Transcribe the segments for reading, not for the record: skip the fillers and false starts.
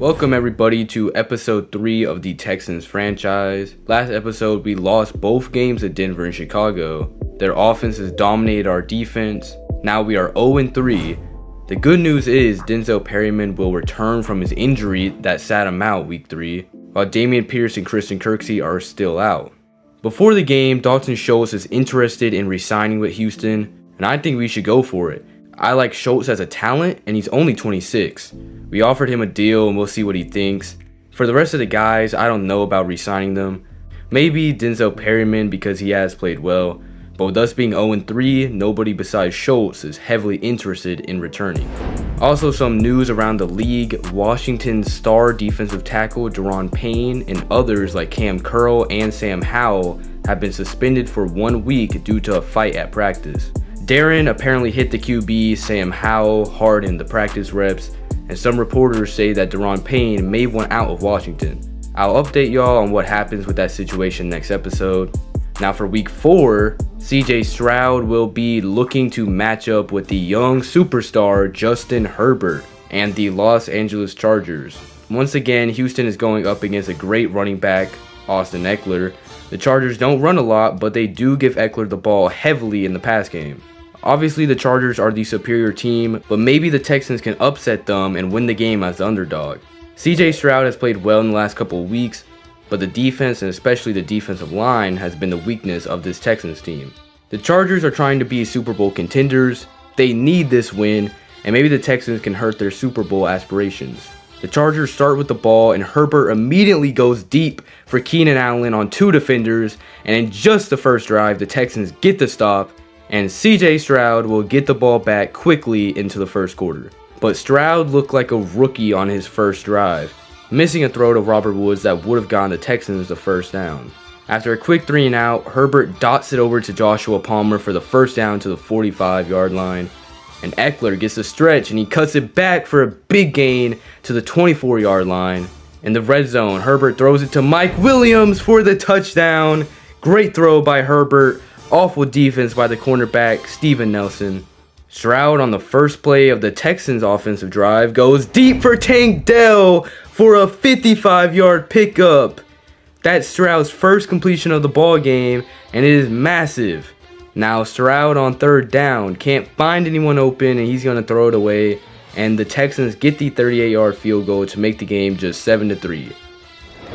Welcome everybody to episode 3 of the Texans franchise. Last episode we lost both games at Denver and Chicago. Their offenses dominated our defense. Now we are 0-3. The good news is Denzel Perryman will return from his injury that sat him out week 3, while Damian Pierce and Christian Kirksey are still out. Before the game, Dalton Schultz is interested in re-signing with Houston, and I think we should go for it. I like Schultz as a talent, and he's only 26. We offered him a deal, and we'll see what he thinks. For the rest of the guys, I don't know about re-signing them. Maybe Denzel Perryman because he has played well, but with us being 0-3, nobody besides Schultz is heavily interested in returning. Also, some news around the league. Washington's star defensive tackle Daron Payne and others like Cam Curl and Sam Howell have been suspended for 1 week due to a fight at practice. Darren apparently hit the QB, Sam Howell hard in the practice reps, and some reporters say that Daron Payne may want out of Washington. I'll update y'all on what happens with that situation next episode. Now for week 4, CJ Stroud will be looking to match up with the young superstar Justin Herbert and the Los Angeles Chargers. Once again, Houston is going up against a great running back, Austin Eckler. The Chargers don't run a lot, but they do give Eckler the ball heavily in the pass game. Obviously, the Chargers are the superior team, but maybe the Texans can upset them and win the game as the underdog. CJ Stroud has played well in the last couple of weeks, but the defense and especially the defensive line has been the weakness of this Texans team. The Chargers are trying to be Super Bowl contenders. They need this win, and maybe the Texans can hurt their Super Bowl aspirations. The Chargers start with the ball, and Herbert immediately goes deep for Keenan Allen on 2 defenders, and in just the first drive, the Texans get the stop, and CJ Stroud will get the ball back quickly into the first quarter. But Stroud looked like a rookie on his first drive, missing a throw to Robert Woods that would have gotten the Texans the first down. After a quick 3 and out, Herbert dots it over to Joshua Palmer for the first down to the 45-yard line. And Eckler gets a stretch and he cuts it back for a big gain to the 24-yard line. In the red zone, Herbert throws it to Mike Williams for the touchdown. Great throw by Herbert. Awful defense by the cornerback, Steven Nelson. Stroud on the first play of the Texans offensive drive goes deep for Tank Dell for a 55-yard pickup. That's Stroud's first completion of the ball game, and it is massive. Now Stroud on third down can't find anyone open, and he's going to throw it away, and the Texans get the 38-yard field goal to make the game just 7-3.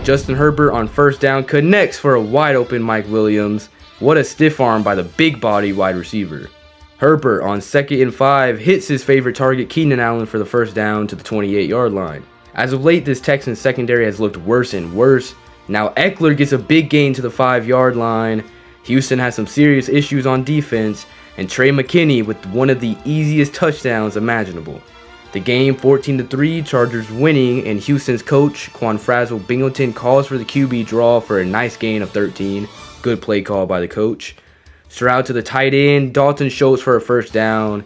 Justin Herbert on first down connects for a wide open Mike Williams. What a stiff arm by the big body wide receiver. Herbert on 2nd and 5 hits his favorite target Keenan Allen for the first down to the 28-yard line. As of late, this Texans secondary has looked worse and worse. Now Eckler gets a big gain to the 5-yard line. Houston has some serious issues on defense, and Trey McKinney with one of the easiest touchdowns imaginable. The game 14-3, Chargers winning, and Houston's coach Quanfrazzle Bingleton calls for the QB draw for a nice gain of 13. Good play call by the coach. Stroud to the tight end, Dalton Schultz for a first down.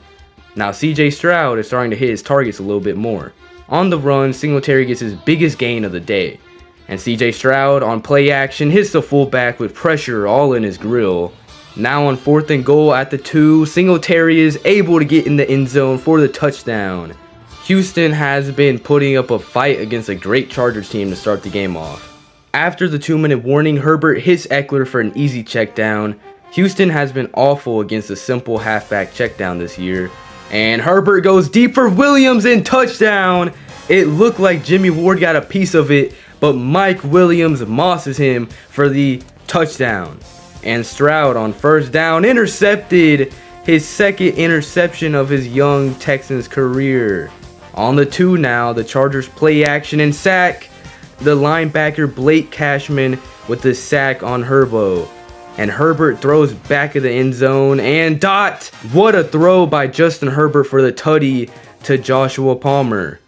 Now CJ Stroud is starting to hit his targets a little bit more. On the run, Singletary gets his biggest gain of the day. And CJ Stroud on play action hits the fullback with pressure all in his grill. Now on 4th and goal at the 2, Singletary is able to get in the end zone for the touchdown. Houston has been putting up a fight against a great Chargers team to start the game off. After the 2-minute warning, Herbert hits Eckler for an easy check down. Houston has been awful against a simple halfback check down this year. And Herbert goes deep for Williams and touchdown. It looked like Jimmy Ward got a piece of it, but Mike Williams mosses him for the touchdown. And Stroud on first down intercepted, his second interception of his young Texans career. On the 2 now, the Chargers play action and sack. The linebacker Blake Cashman with the sack on Herbo. And Herbert throws back of the end zone and dot! What a throw by Justin Herbert for the tutty to Joshua Palmer.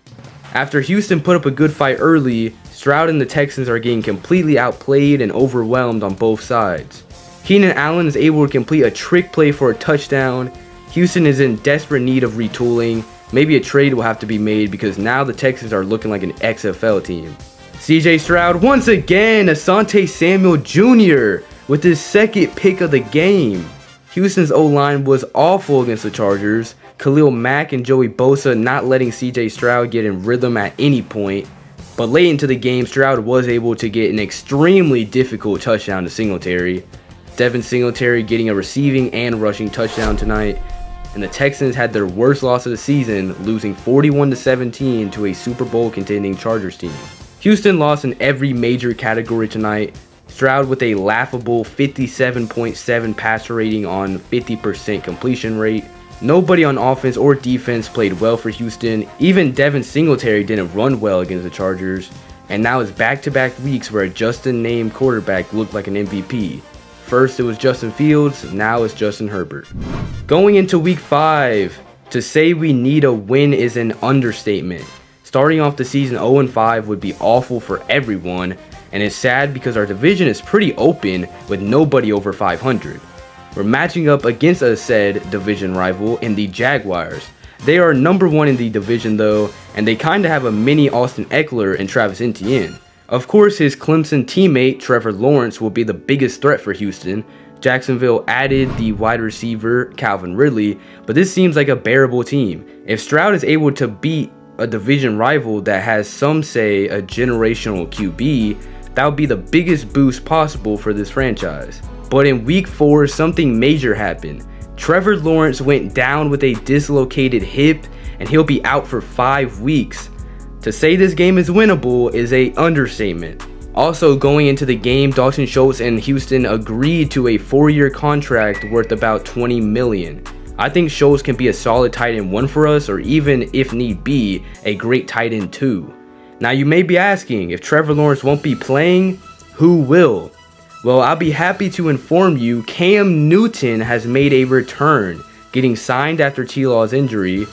After Houston put up a good fight early, Stroud and the Texans are getting completely outplayed and overwhelmed on both sides. Keenan Allen is able to complete a trick play for a touchdown. Houston is in desperate need of retooling. Maybe a trade will have to be made because now the Texans are looking like an XFL team. CJ Stroud once again, Asante Samuel Jr. with his second pick of the game. Houston's O-line was awful against the Chargers. Khalil Mack and Joey Bosa not letting CJ Stroud get in rhythm at any point. But late into the game, Stroud was able to get an extremely difficult touchdown to Singletary. Devin Singletary getting a receiving and rushing touchdown tonight. And the Texans had their worst loss of the season, losing 41-17 to a Super Bowl contending Chargers team. Houston lost in every major category tonight. Stroud with a laughable 57.7 passer rating on 50% completion rate. Nobody on offense or defense played well for Houston. Even Devin Singletary didn't run well against the Chargers. And now it's back-to-back weeks where a Justin-named quarterback looked like an MVP. First it was Justin Fields, now it's Justin Herbert. Going into week 5, to say we need a win is an understatement. Starting off the season 0-5 would be awful for everyone, and it's sad because our division is pretty open with nobody over 500. We're matching up against a said division rival in the Jaguars. They are number 1 in the division though, and they kinda have a mini Austin Eckler and Travis Etienne. Of course, his Clemson teammate Trevor Lawrence will be the biggest threat for Houston. Jacksonville added the wide receiver Calvin Ridley, but this seems like a bearable team. If Stroud is able to beat a division rival that has some say a generational QB, that would be the biggest boost possible for this franchise. But in week 4, something major happened. Trevor Lawrence went down with a dislocated hip and he'll be out for 5 weeks. To say this game is winnable is an understatement. Also, going into the game, Dalton Schultz and Houston agreed to a 4-year contract worth about $20 million. I think Schultz can be a solid tight end 1 for us, or even, if need be, a great tight end 2. Now you may be asking, if Trevor Lawrence won't be playing, who will? Well, I'll be happy to inform you Cam Newton has made a return, getting signed after T-Law's injury.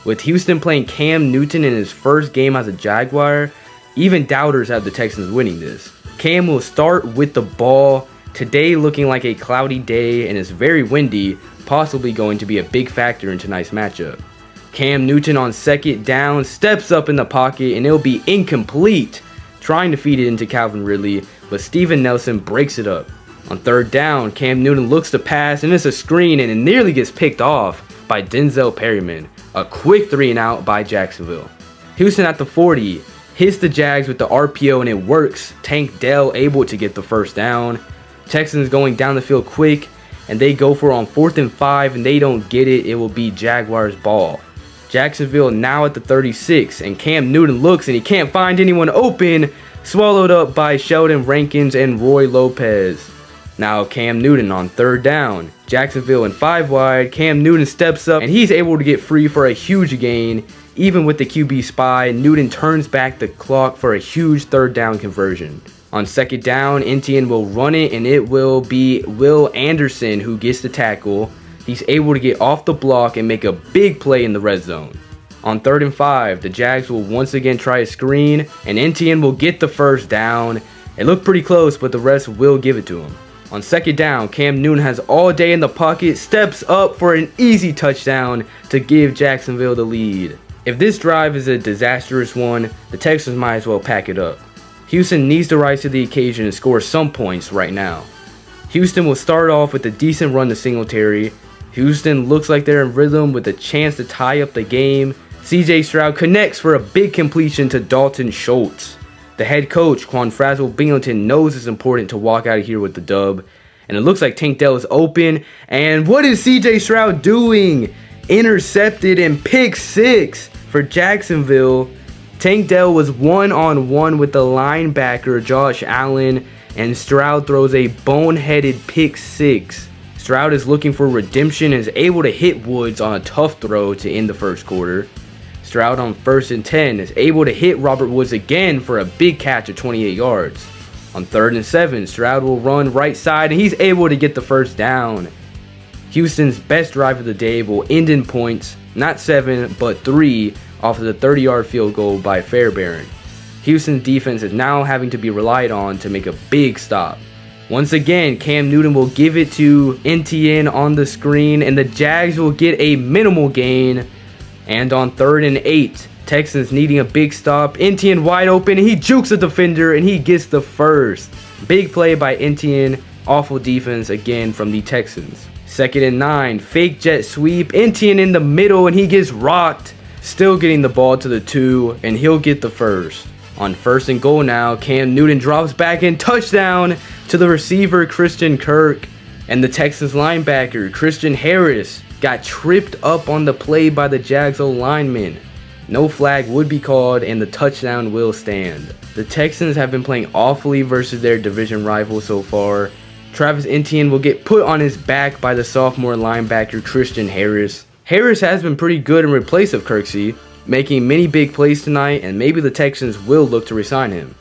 With Houston playing Cam Newton in his first game as a Jaguar, even doubters have the Texans winning this. Cam will start with the ball, today looking like a cloudy day and it's very windy, possibly going to be a big factor in tonight's matchup. Cam Newton on second down steps up in the pocket and it'll be incomplete, trying to feed it into Calvin Ridley, but Steven Nelson breaks it up. On third down, Cam Newton looks to pass and it's a screen and it nearly gets picked off by Denzel Perryman. A quick 3-and-out by Jacksonville. Houston at the 40 hits the Jags with the RPO and it works. Tank Dell able to get the first down. Texans going down the field quick and they go for it on 4th and 5 and they don't get it. It will be Jaguars ball. Jacksonville now at the 36 and Cam Newton looks and he can't find anyone open. Swallowed up by Sheldon Rankins and Roy Lopez. Now Cam Newton on third down. Jacksonville in 5 wide. Cam Newton steps up and he's able to get free for a huge gain. Even with the QB spy, Newton turns back the clock for a huge third down conversion. On second down, Etienne will run it and it will be Will Anderson who gets the tackle. He's able to get off the block and make a big play in the red zone. On 3rd and 5, the Jags will once again try a screen and Etienne will get the first down. It looked pretty close, but the rest will give it to him. On second down, Cam Newton has all day in the pocket, steps up for an easy touchdown to give Jacksonville the lead. If this drive is a disastrous one, the Texans might as well pack it up. Houston needs to rise to the occasion and score some points right now. Houston will start off with a decent run to Singletary. Houston looks like they're in rhythm with a chance to tie up the game. CJ Stroud connects for a big completion to Dalton Schultz. The head coach, Quanfrazzle Binghamton, knows it's important to walk out of here with the dub. And it looks like Tank Dell is open. And what is CJ Stroud doing? Intercepted and pick 6 for Jacksonville. Tank Dell was 1-on-1 with the linebacker Josh Allen. And Stroud throws a boneheaded pick 6. Stroud is looking for redemption and is able to hit Woods on a tough throw to end the first quarter. Stroud on 1st and 10 is able to hit Robert Woods again for a big catch of 28 yards. On 3rd and 7, Stroud will run right side and he's able to get the first down. Houston's best drive of the day will end in points, not 7 but 3 off of the 30-yard field goal by Fairbairn. Houston's defense is now having to be relied on to make a big stop. Once again, Cam Newton will give it to Etienne on the screen and the Jags will get a minimal gain. And on 3rd and 8, Texans needing a big stop. Etienne wide open. He jukes the defender and he gets the first. Big play by Etienne. Awful defense again from the Texans. 2nd and 9. Fake jet sweep. Etienne in the middle and he gets rocked. Still getting the ball to the 2 and he'll get the first. On 1st and goal now, Cam Newton drops back and touchdown to the receiver Christian Kirk. And the Texans linebacker Christian Harris got tripped up on the play by the Jags O-lineman. No flag would be called and the touchdown will stand. The Texans have been playing awfully versus their division rival so far. Travis Etienne will get put on his back by the sophomore linebacker Christian Harris. Harris has been pretty good in replace of Kirksey, making many big plays tonight, and maybe the Texans will look to resign him.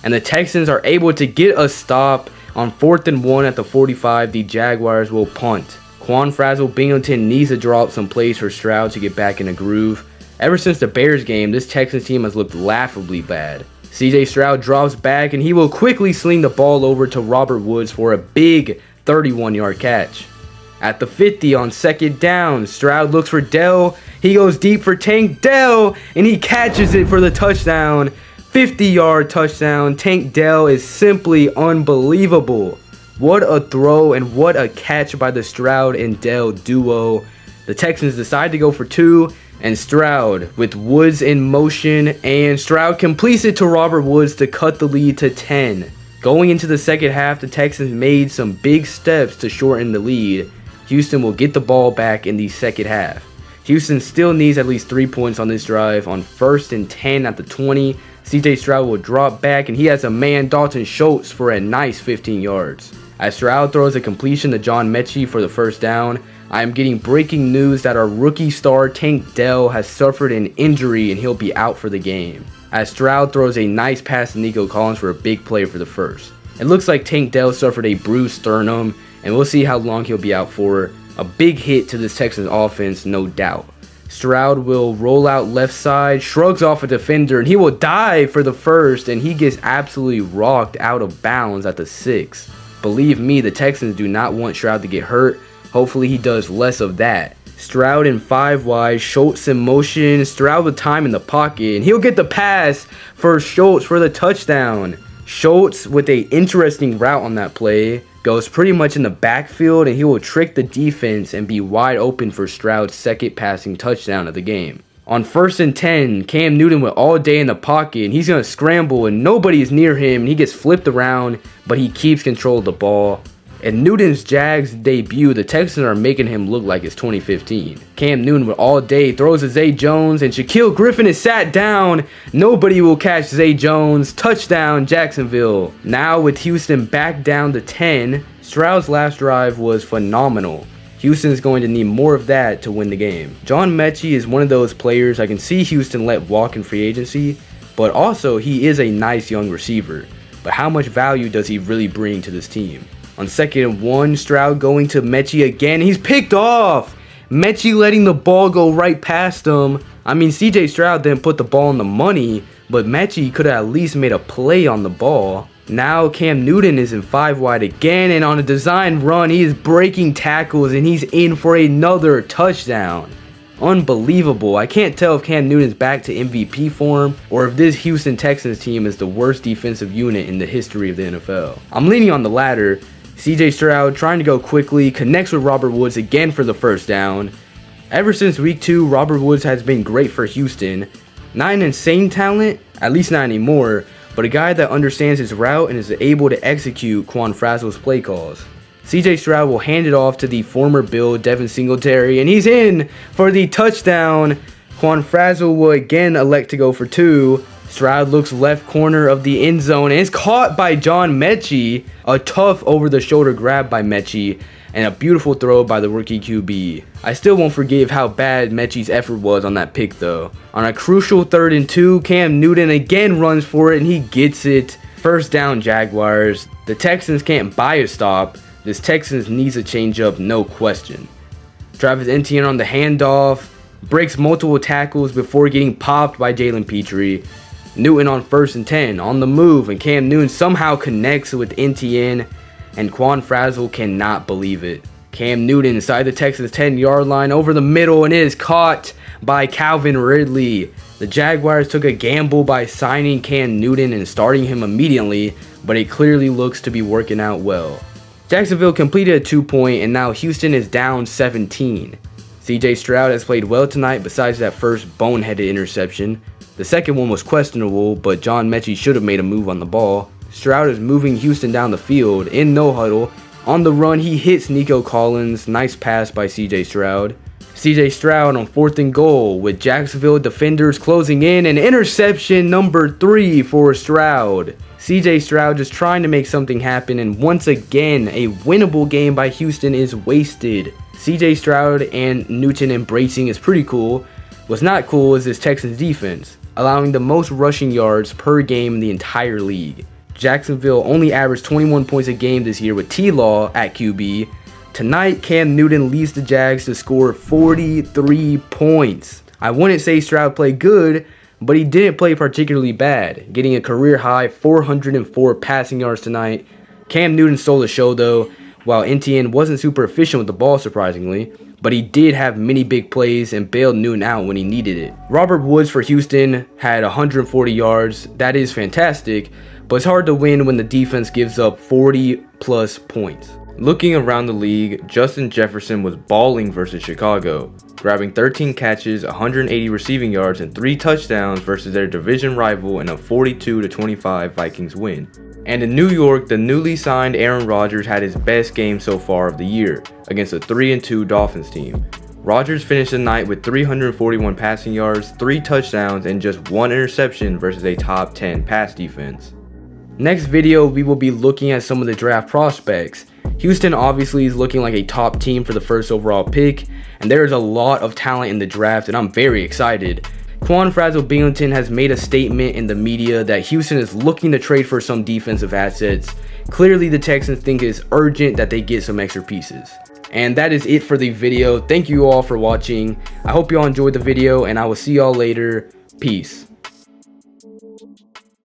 And the Texans are able to get a stop on 4th and 1 at the 45. The Jaguars will punt. Quan Frazzle Binghamton needs to draw up some plays for Stroud to get back in a groove. Ever since the Bears game, this Texans team has looked laughably bad. CJ Stroud drops back and he will quickly sling the ball over to Robert Woods for a big 31-yard catch. At the 50 on 2nd down, Stroud looks for Dell. He goes deep for Tank Dell and he catches it for the touchdown. 50-yard touchdown. Tank Dell is simply unbelievable. What a throw and what a catch by the Stroud and Dell duo. The Texans decide to go for 2, and Stroud with Woods in motion, and Stroud completes it to Robert Woods to cut the lead to 10. Going into the second half, the Texans made some big steps to shorten the lead. Houston will get the ball back in the second half. Houston still needs at least 3 points on this drive. On 1st and 10 at the 20, CJ Stroud will drop back and he has a man, Dalton Schultz, for a nice 15 yards. As Stroud throws a completion to John Mechie for the first down, I am getting breaking news that our rookie star Tank Dell has suffered an injury and he'll be out for the game. As Stroud throws a nice pass to Nico Collins for a big play for the first. It looks like Tank Dell suffered a bruised sternum and we'll see how long he'll be out for. A big hit to this Texans offense, no doubt. Stroud will roll out left side, shrugs off a defender, and he will dive for the first, and he gets absolutely rocked out of bounds at the 6. Believe me, the Texans do not want Stroud to get hurt. Hopefully he does less of that. Stroud in 5 wide, Schultz in motion, Stroud with time in the pocket, and he'll get the pass for Schultz for the touchdown. Schultz with a interesting route on that play, goes pretty much in the backfield and he will trick the defense and be wide open for Stroud's second passing touchdown of the game. On 1st and 10, Cam Newton went all day in the pocket and he's going to scramble and nobody is near him and he gets flipped around, but he keeps control of the ball. In Newton's Jags debut, the Texans are making him look like it's 2015. Cam Newton with all day throws to Zay Jones and Shaquille Griffin is sat down. Nobody will catch Zay Jones. Touchdown Jacksonville. Now with Houston back down to 10, Stroud's last drive was phenomenal. Houston is going to need more of that to win the game. John Mechie is one of those players I can see Houston let walk in free agency, but also he is a nice young receiver. But how much value does he really bring to this team? On 2nd and 1, Stroud going to Mechie again. He's picked off. Mechie letting the ball go right past him. I mean, CJ Stroud didn't put the ball on the money, but Mechie could have at least made a play on the ball. Now Cam Newton is in 5 wide again, and on a design run, he is breaking tackles, and he's in for another touchdown. Unbelievable. I can't tell if Cam Newton's back to MVP form or if this Houston Texans team is the worst defensive unit in the history of the NFL. I'm leaning on the latter. CJ Stroud trying to go quickly, connects with Robert Woods again for the first down. Ever since week 2, Robert Woods has been great for Houston. Not an insane talent, at least not anymore, but a guy that understands his route and is able to execute Quan Frazzle's play calls. CJ Stroud will hand it off to the former Bill, Devin Singletary, and he's in for the touchdown. Quan Frazzle will again elect to go for 2. Stroud looks left corner of the end zone and is caught by John Mechie. A tough over-the-shoulder grab by Mechie and a beautiful throw by the rookie QB. I still won't forgive how bad Mechie's effort was on that pick though. On a crucial 3rd and 2, Cam Newton again runs for it and he gets it. First down Jaguars. The Texans can't buy a stop. This Texans needs a change up, no question. Travis Etienne on the handoff. Breaks multiple tackles before getting popped by Jalen Petrie. Newton on 1st and 10 on the move, and Cam Newton somehow connects with Etienne, and Quan Frazzle cannot believe it. Cam Newton inside the Texans 10-yard line over the middle, and it is caught by Calvin Ridley. The Jaguars took a gamble by signing Cam Newton and starting him immediately, but it clearly looks to be working out well. Jacksonville completed a 2-point, and now Houston is down 17. CJ Stroud has played well tonight besides that first boneheaded interception. The second one was questionable, but John Mechie should have made a move on the ball. Stroud is moving Houston down the field in no huddle. On the run, he hits Nico Collins. Nice pass by CJ Stroud. CJ Stroud on 4th and goal with Jacksonville defenders closing in, and interception number 3 for Stroud. CJ Stroud just trying to make something happen, and once again, a winnable game by Houston is wasted. CJ Stroud and Newton embracing is pretty cool. What's not cool is this Texans defense, allowing the most rushing yards per game in the entire league. Jacksonville only averaged 21 points a game this year with T-Law at QB. Tonight, Cam Newton leads the Jags to score 43 points. I wouldn't say Stroud played good, but he didn't play particularly bad, getting a career-high 404 passing yards tonight. Cam Newton stole the show though, while NTN wasn't super efficient with the ball surprisingly, but he did have many big plays and bailed Newton out when he needed it. Robert Woods for Houston had 140 yards. That is fantastic, but it's hard to win when the defense gives up 40 plus points. Looking around the league, Justin Jefferson was balling versus Chicago, grabbing 13 catches, 180 receiving yards, and 3 touchdowns versus their division rival in a 42-25 Vikings win. And in New York, the newly signed Aaron Rodgers had his best game so far of the year against a 3-2 Dolphins team. Rodgers finished the night with 341 passing yards, 3 touchdowns, and just 1 interception versus a top 10 pass defense. Next video, we will be looking at some of the draft prospects. Houston obviously is looking like a top team for the first overall pick, and there is a lot of talent in the draft, and I'm very excited. Quan Frazzle-Binghamton has made a statement in the media that Houston is looking to trade for some defensive assets. Clearly, the Texans think it's urgent that they get some extra pieces. And that is it for the video. Thank you all for watching. I hope you all enjoyed the video, and I will see y'all later. Peace.